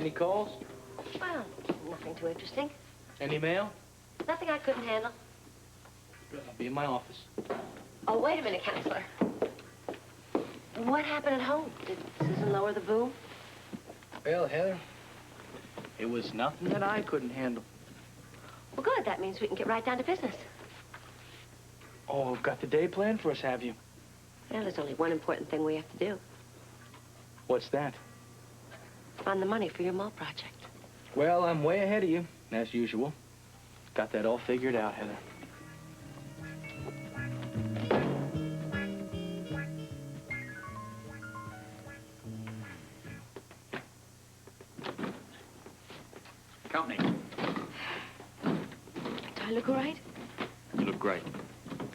Any calls? Well, nothing too interesting. Any mail? Nothing I couldn't handle. I'll be in my office. Oh, wait a minute, Counselor. What happened at home? Did Susan lower the boom? Well, Heather, it was nothing that I couldn't handle. Well, good. That means we can get right down to business. Oh, you've got the day planned for us, have you? Well, there's only one important thing we have to do. What's that? Find the money for your mall project. Well, I'm way ahead of you, as usual. Got that all figured out, Heather. Company. Do I look all right? You look great.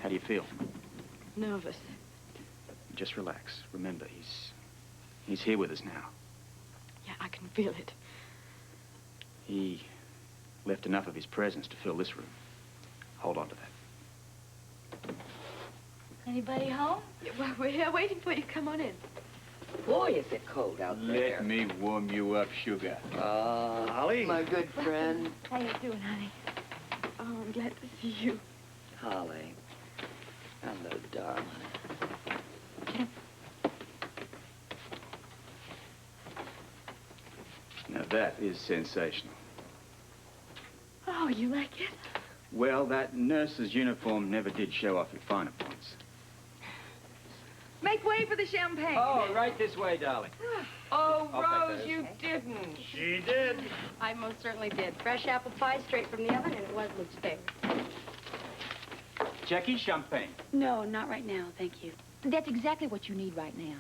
How do you feel? Nervous. Just relax. Remember, he's here with us now. Yeah, I can feel it. He left enough of his presence to fill this room. Hold on to that. Anybody home? Yeah, well, we're here waiting for you. Come on in. Boy, is it cold out there. Let me warm you up, sugar. Holly. My good friend. How you doing, honey? Oh, I'm glad to see you. Holly. Hello, darling. Now, that is sensational. Oh, you like it? Well, that nurse's uniform never did show off your finer points. Make way for the champagne. Oh, right this way, darling. Oh, I'll take Rose, those. you didn't. She did. I most certainly did. Fresh apple pie straight from the oven, and it was Luke's favorite. Jackie, champagne. No, not right now, thank you. That's exactly what you need right now.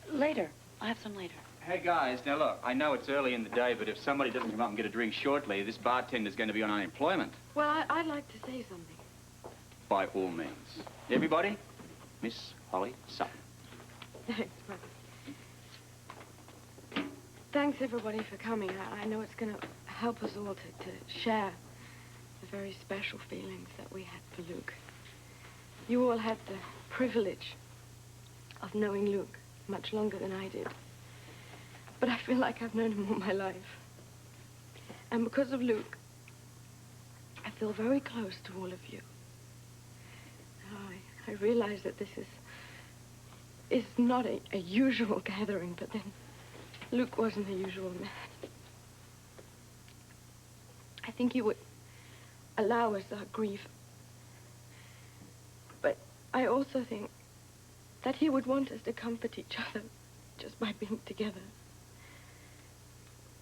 Later. I'll have some later. Hey, guys, now look, I know it's early in the day, but if somebody doesn't come up and get a drink shortly, this bartender's going to be on unemployment. Well, I'd like to say something. By all means. Everybody, Miss Holly Sutton. Thanks, Mother. Thanks, everybody, for coming. I know it's going to help us all to share the very special feelings that we had for Luke. You all had the privilege of knowing Luke much longer than I did. But I feel like I've known him all my life. And because of Luke, I feel very close to all of you. I realize that this is not a usual gathering, but then Luke wasn't a usual man. I think he would allow us our grief. But I also think that he would want us to comfort each other just by being together.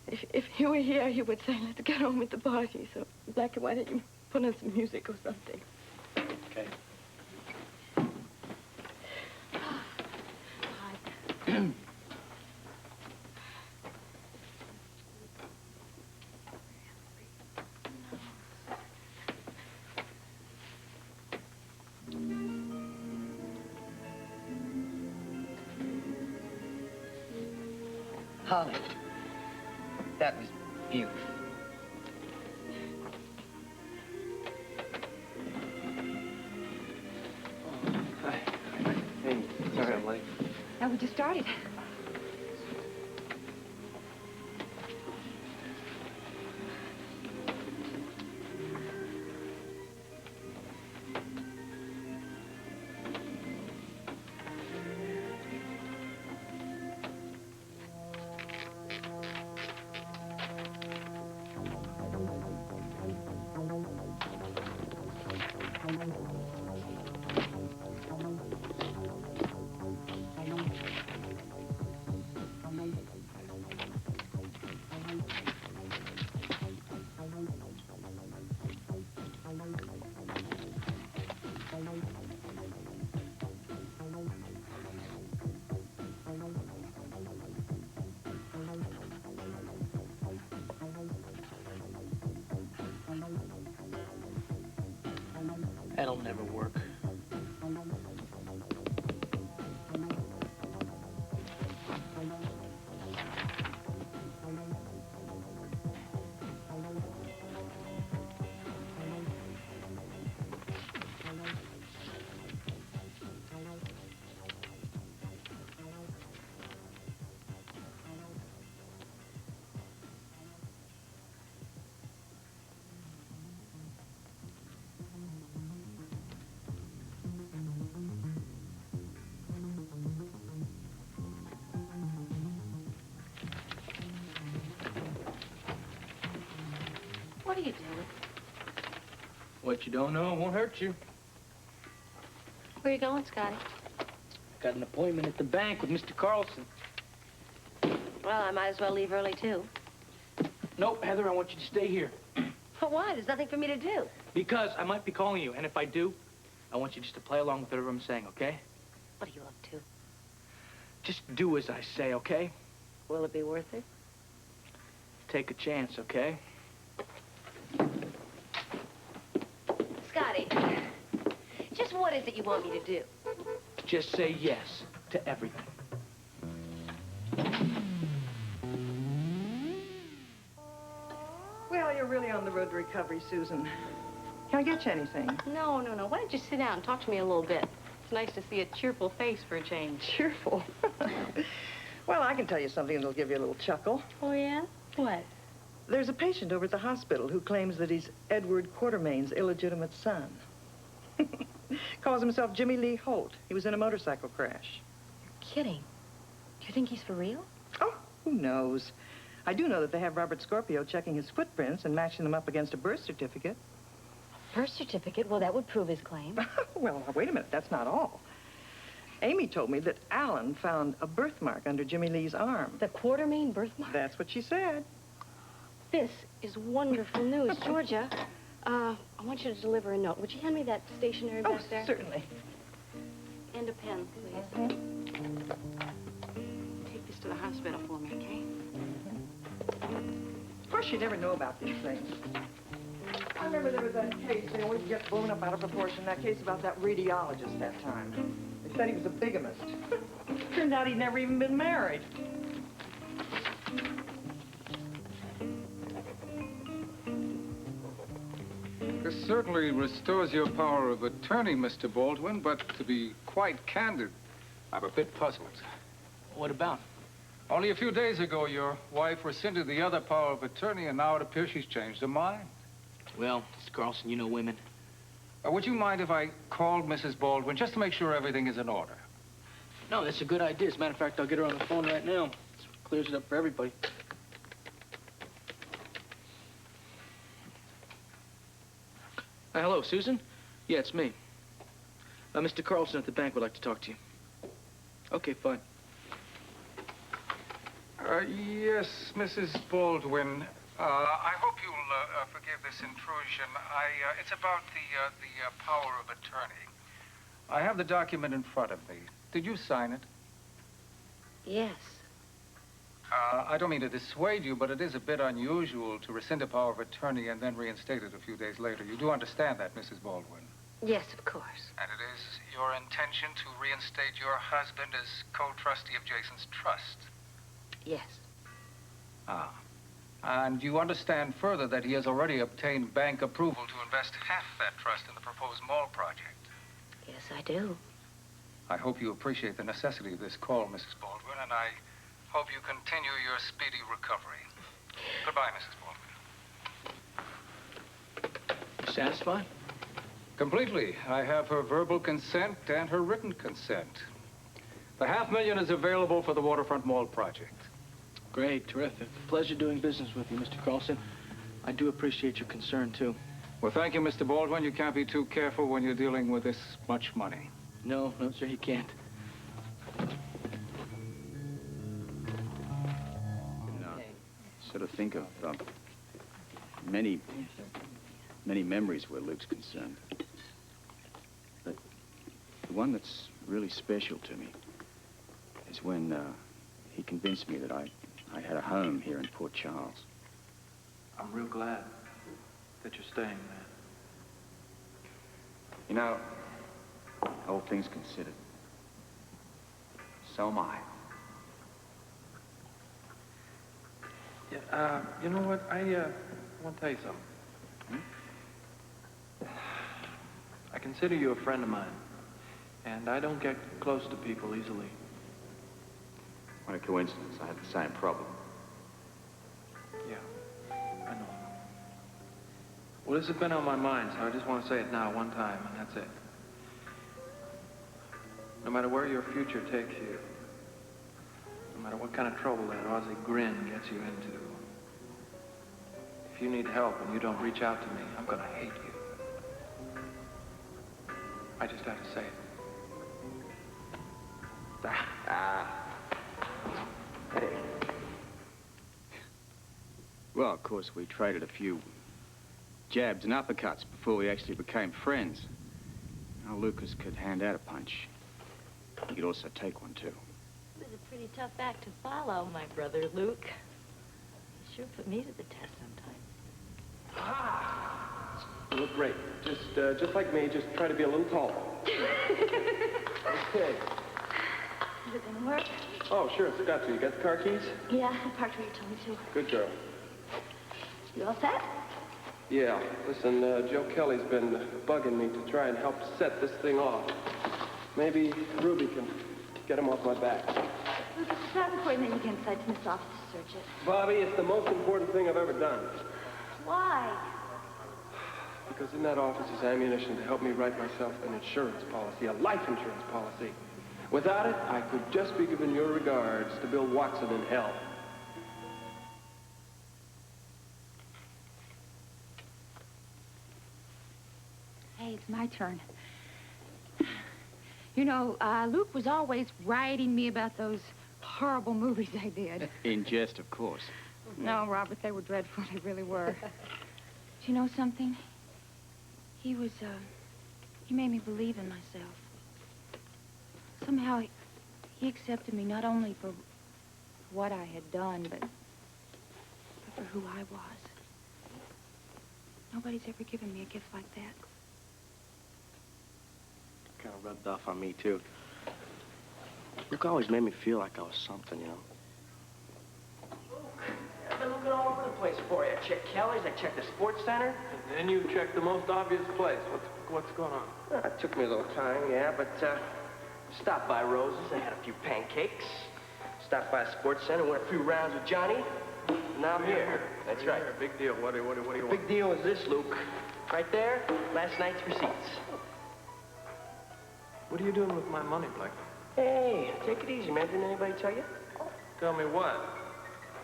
If he were here, he would say, let's get on with the party. So, Blackie, why don't you put on some music or something? Okay. Holly. That was beautiful. Hi. Hey, sorry I'm late. Now we just started. That'll never work. What are you doing? What you don't know won't hurt you. Where are you going, Scotty? Got an appointment at the bank with Mr. Carlson. Well, I might as well leave early, too. Nope, Heather, I want you to stay here. But why? There's nothing for me to do. Because I might be calling you, and if I do, I want you just to play along with whatever I'm saying, okay? What are you up to? Just do as I say, okay? Will it be worth it? Take a chance, okay? Scotty, just what is it you want me to do? Just say yes to everything. Well, you're really on the road to recovery, Susan. Can I get you anything? No. Why don't you sit down and talk to me a little bit? It's nice to see a cheerful face for a change. Cheerful. Well, I can tell you something that'll give you a little chuckle. Oh, yeah? What? There's a patient over at the hospital who claims that he's Edward Quartermain's illegitimate son. Calls himself Jimmy Lee Holt. He was in a motorcycle crash. Kidding. Do you think he's for real? Oh, who knows? I do know that they have Robert Scorpio checking his footprints and matching them up against a birth certificate. Birth certificate? Well, that would prove his claim. Well, now, wait a minute. That's not all. Amy told me that Alan found a birthmark under Jimmy Lee's arm. The Quartermain birthmark? That's what she said. This is wonderful news. Georgia, I want you to deliver a note. Would you hand me that stationery back there? Oh, certainly. And a pen, please. Take this to the hospital for me, okay? Of course, you never know about these things. I remember there was that case, they always get blown up out of proportion, that case about that radiologist that time. They said he was a bigamist. Turned out he'd never even been married. This certainly restores your power of attorney, Mr. Baldwin, but to be quite candid, I'm a bit puzzled. What about? Only a few days ago, your wife rescinded the other power of attorney, and now it appears she's changed her mind. Well, Mr. Carlson, you know women. Would you mind if I called Mrs. Baldwin just to make sure everything is in order? No, that's a good idea. As a matter of fact, I'll get her on the phone right now. This clears it up for everybody. Hello, Susan? Yeah, it's me. Mr. Carlson at the bank would like to talk to you. Okay, fine. Yes, Mrs. Baldwin. I hope you'll forgive this intrusion. It's about the power of attorney. I have the document in front of me. Did you sign it? Yes. I don't mean to dissuade you, but it is a bit unusual to rescind a power of attorney and then reinstate it a few days later. You do understand that, Mrs. Baldwin? Yes, of course. And it is your intention to reinstate your husband as co-trustee of Jason's trust? Yes. Ah. And you understand further that he has already obtained bank approval to invest half that trust in the proposed mall project? Yes, I do. I hope you appreciate the necessity of this call, Mrs. Baldwin, and I hope you continue your speedy recovery. Goodbye, Mrs. Baldwin. You satisfied? Completely. I have her verbal consent and her written consent. The $500,000 is available for the Waterfront Mall project. Great, terrific. Pleasure doing business with you, Mr. Carlson. I do appreciate your concern, too. Well, thank you, Mr. Baldwin. You can't be too careful when you're dealing with this much money. No, sir, you can't. Sort of think of many memories where Luke's concerned. But the one that's really special to me is when he convinced me that I had a home here in Port Charles. I'm real glad that you're staying, man. You know, all things considered, so am I. Yeah, you know what? I want to tell you something. I consider you a friend of mine, and I don't get close to people easily. What a coincidence. I had the same problem. Yeah, I know. Well, this has been on my mind, so I just want to say it now one time, and that's it. No matter where your future takes you, no matter what kind of trouble that Aussie grin gets you into, If you need help and you don't reach out to me, I'm gonna hate you. I just have to say it. Hey. Well, of course, we traded a few jabs and uppercuts before we actually became friends. Now, Lucas could hand out a punch. He could also take one, too. It was a pretty tough act to follow, my brother Luke. He sure put me to the test sometimes. You look great. Just like me, just try to be a little taller. Okay. Is it gonna work? Oh, sure, it's got to. You got the car keys? Yeah, I parked where you told me to. Good girl. You all set? Yeah. Listen, Joe Kelly's been bugging me to try and help set this thing off. Maybe Ruby can get him off my back. Lucas, it's not important that you get inside Smith's office to search it. Bobby, it's the most important thing I've ever done. Why? Because in that office is ammunition to help me write myself an insurance policy, a life insurance policy. Without it, I could just be giving your regards to Bill Watson in hell. Hey, it's my turn. You know, Luke was always writing me about those horrible movies I did. In jest, of course. No, Robert, they were dreadful. They really were. Do you know something? He made me believe in myself. Somehow, he accepted me not only for what I had done, but for who I was. Nobody's ever given me a gift like that. Kind of rubbed off on me, too. Luke always made me feel like I was something, you know. I've been looking all over the place for you. I checked Kelly's, I checked the sports center. And then you checked the most obvious place. What's going on? It took me a little time, yeah, but stopped by Rose's. I had a few pancakes. Stopped by a sports center, went a few rounds with Johnny. Now I'm here. That's right. Big deal. What do you want? Big deal is this, Luke. Right there, last night's receipts. What are you doing with my money, Blake? Hey, take it easy, man. Didn't anybody tell you? Tell me what?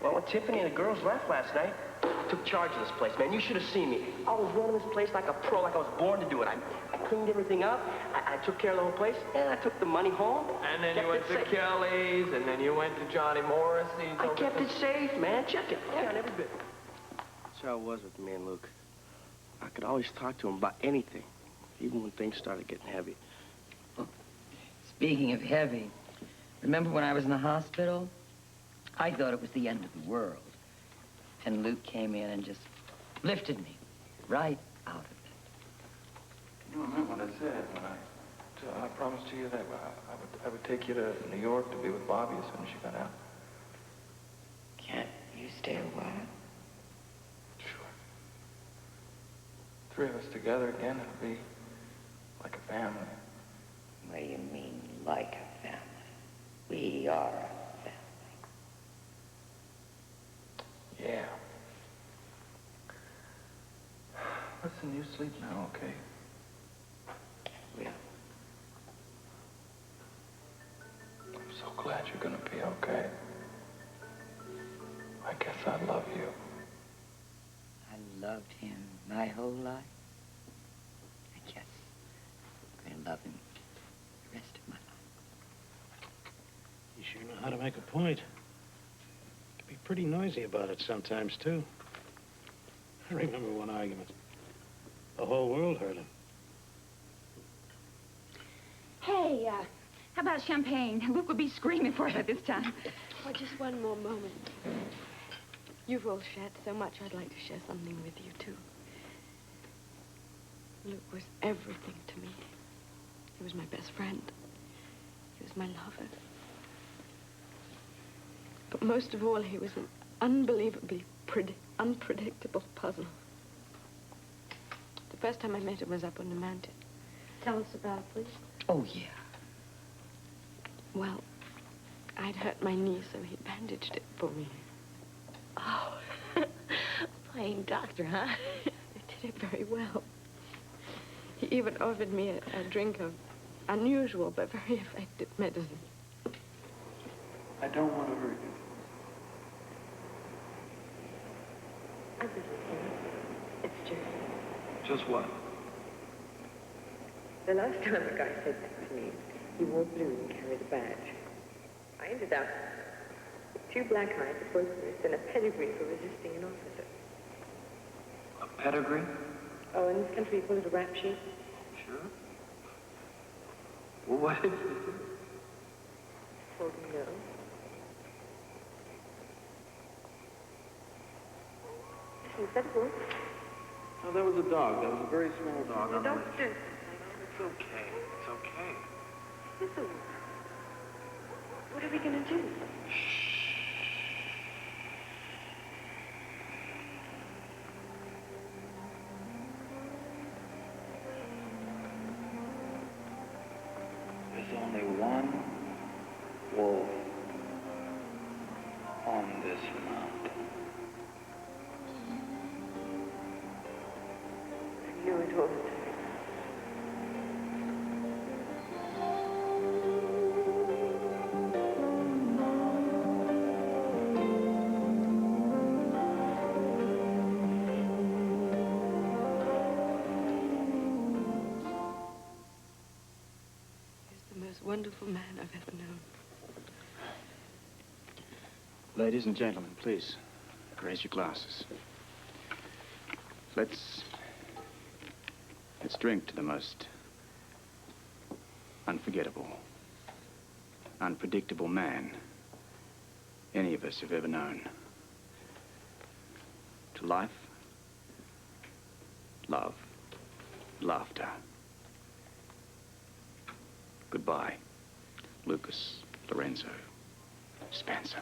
Well, when Tiffany and the girls left last night, I took charge of this place, man. You should have seen me. I was running this place like a pro, like I was born to do it. I cleaned everything up. I took care of the whole place, and I took the money home. And then you Kept went it to safe. Kelly's, and then you went to Johnny Morrissey's. I kept it safe, man. Check it. Yeah, on every bit. That's how it was with me and Luke. I could always talk to him about anything, even when things started getting heavy. Speaking of heavy, remember when I was in the hospital? I thought it was the end of the world. And Luke came in and just lifted me right out of it. You know, I meant what I said when I promised to you that I would take you to New York to be with Bobby as soon as you got out. Can't you stay a while? Sure. Three of us together again, it'll be like a family. What do you mean, like a family? We are a family. Yeah. Listen, you sleep now, okay? Yeah. I'm so glad you're gonna be okay. I guess I love you. I loved him my whole life. I guess I'm gonna love him the rest of my life. You sure know how to make a point. Can be pretty noisy about it sometimes, too. I remember one argument. The whole world heard him. Hey, how about champagne? Luke would be screaming for it this time. Oh, just one more moment. You've all shared so much. I'd like to share something with you, too. Luke was everything to me. He was my best friend. He was my lover. But most of all, he was an unbelievably unpredictable puzzle. The first time I met him was up on the mountain. Tell us about it, please. Oh, yeah. Well, I'd hurt my knee, so he bandaged it for me. Oh, playing doctor, huh? He did it very well. He even offered me a drink of unusual but very effective medicine. I don't want to hurt you. Understand. Just what? The last time a guy said that to me, he wore blue and carried a badge. I ended up with 2 black eyes, a burglars, and a pedigree for resisting an officer. A pedigree? Oh, in this country, you call it a rap sheet? Sure. Well, what did you do? Told him no. Listen, is that a wolf? No, that was a dog. That was a very small dog. The dog's dead. It's okay. It's okay. It's a wolf. What are we going to do? There's only one wolf on this mountain. I knew it all the time. Wonderful man I've ever known. Ladies and gentlemen, please, raise your glasses. Let's drink to the most unforgettable, unpredictable man any of us have ever known. To life, love, laughter. Goodbye, Lucas Lorenzo Spencer.